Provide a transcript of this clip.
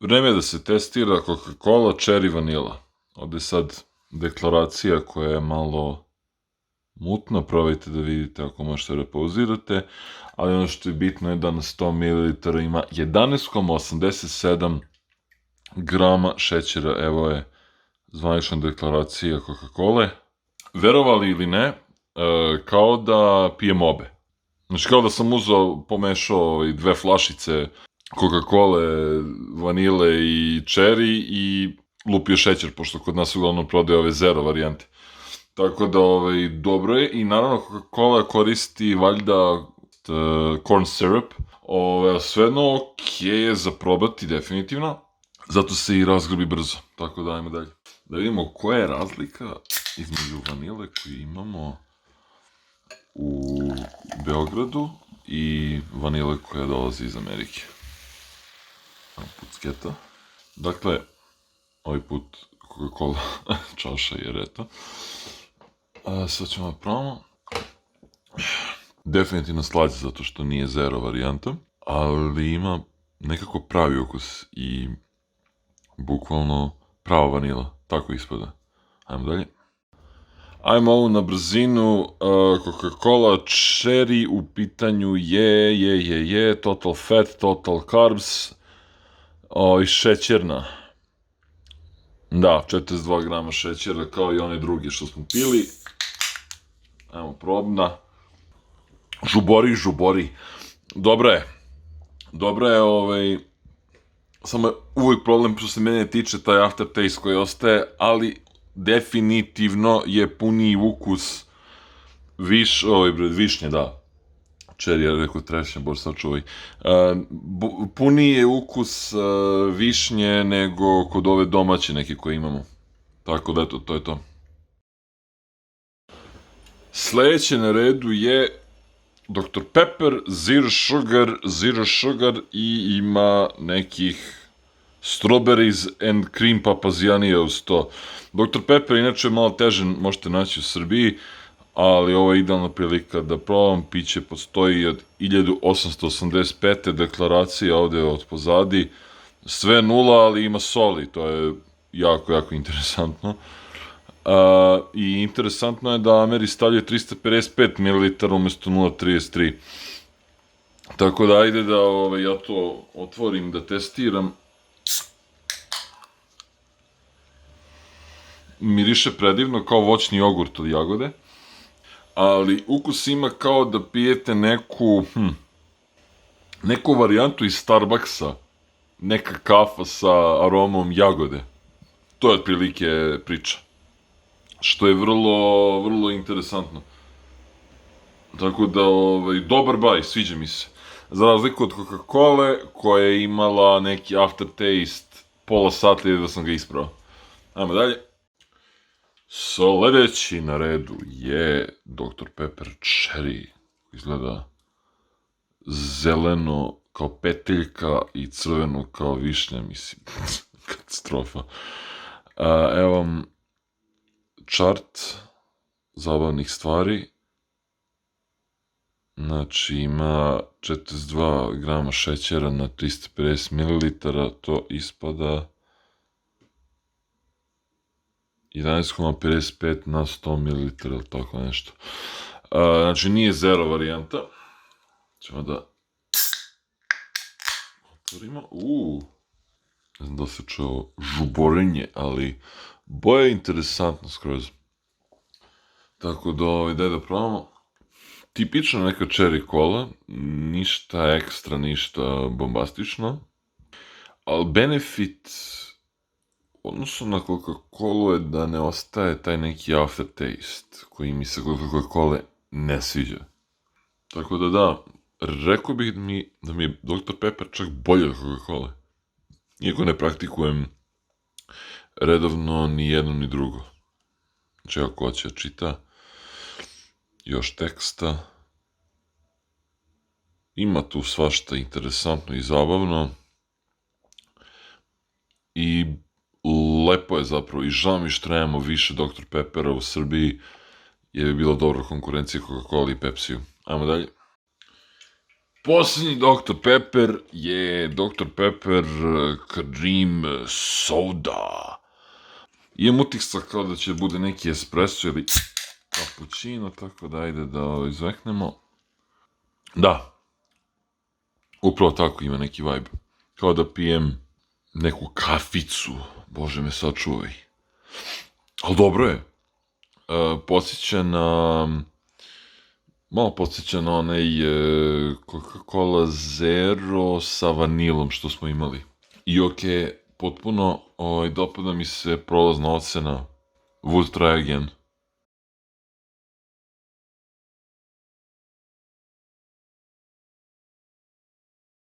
Vreme je da se testira Coca-Cola Cherry Vanilla. Ovde je sad deklaracija koja je malo mutna, probajte da vidite ako možete da pauzirate, ali ono što je bitno je da na 100 ml ima 11,87 grama šećera. Evo je zvanična deklaracija Coca-Cola. Verovali ili ne, kao da pijem obe. Znači kao da sam pomešao dve flašice Coca-Cola, vanile i cherry i lupio šećer, pošto kod nas uglavnom prodaje ove zero varijante. Tako da, dobro je. I naravno, Coca-Cola koristi valjda corn syrup. Svejedno, okej je za probati, definitivno. Zato se i razgrbi brzo. Tako da, ajmo dalje. Da vidimo koja je razlika između vanile koju imamo u Beogradu i vanile koja dolazi iz Amerike. Pucketa. Dakle, ovaj put Coca-Cola čaša jer eto. Sad ćemo da probamo. Definitivno slađe zato što nije zero varijanta, ali ima nekako pravi ukus i bukvalno prava vanila. Tako ispada. Ajmo dalje. Ajmo ovu na brzinu. Coca-Cola Cherry u pitanju je total fat, total carbs i šećerna. Da, 42 grama šećera kao i one druge što smo pili. Ajmo probna. Žubori. Dobra je, samo je uvijek problem što se mene tiče taj aftertaste koji ostaje, ali definitivno je puniji ukus višnje, da. Cherry je rekao trešnje, bož sačuvaj. Puniji je ukus višnje nego kod ove domaće neke koje imamo. Tako da eto, to je to. Sledeće na redu je Dr. Pepper, zero sugar i ima nekih strawberries and cream papazijanija uz to. Dr. Pepper inače je malo težen, možete naći u Srbiji, ali ovo je idealna prilika da probam. Piće postoji od 1885. deklaracija ovde od pozadi. Sve nula, ali ima soli, to je jako interesantno. I interesantno je da Ameri stavljaju 355 ml umesto 0,33. Tako da ajde da ja to otvorim, da testiram. Miriše predivno kao voćni jogurt od jagode, ali ukus ima kao da pijete neku varijantu iz Starbucksa, neka kafa sa aromom jagode. To je otprilike priča. Što je vrlo interesantno. Tako da, dobar baj, sviđa mi se. Za razliku od Coca-Cola, koja je imala neki aftertaste pola sata da sam ga isprao. Ajmo dalje. Sledeći na redu je Dr. Pepper Cherry. Izgleda zeleno kao peteljka i crveno kao višnja, mislim. Katastrofa. Evo vam čart zabavnih stvari. Znači ima 42 grama šećera na 350 ml, to ispada 11,55 na 100 ml, ili tako nešto. Znači nije zero varijanta. Ćemo da otvorimo. Ne znam da se čuo žuborenje, ali boja je interesantno skroz. Tako da, daj da probamo. Tipična neka cherry cola, ništa ekstra, ništa bombastično, ali benefit odnosno na Coca-Colu je da ne ostaje taj neki aftertaste koji mi se kod Coca-Cole ne sviđa. Tako da, rekao bih da mi je Dr. Pepper čak bolje od Coca-Cole. Iako ne praktikujem redovno ni jedno ni drugo. Znači, ako hoće čita još teksta, ima tu svašta interesantno i zabavno i lepo je zapravo i žao mi što nemamo više Dr. Peppera u Srbiji, jer bi bila dobra konkurencija Coca-Cola i Pepsiju. Ajmo dalje. Posljednji Dr. Pepper je Dr. Pepper Cream Soda. Imam utisak kao da će bude neki espresso ili cappuccino, tako da ajde da izveknemo. Da, upravo tako ima neki vibe. Kao da pijem neku kaficu, Bože me sačuvaj. Ali dobro je. Podsjeća na... Malo podsjeća na onaj Coca-Cola Zero sa vanilom što smo imali. I okej, potpuno dopada mi se prolazna ocena Would try again.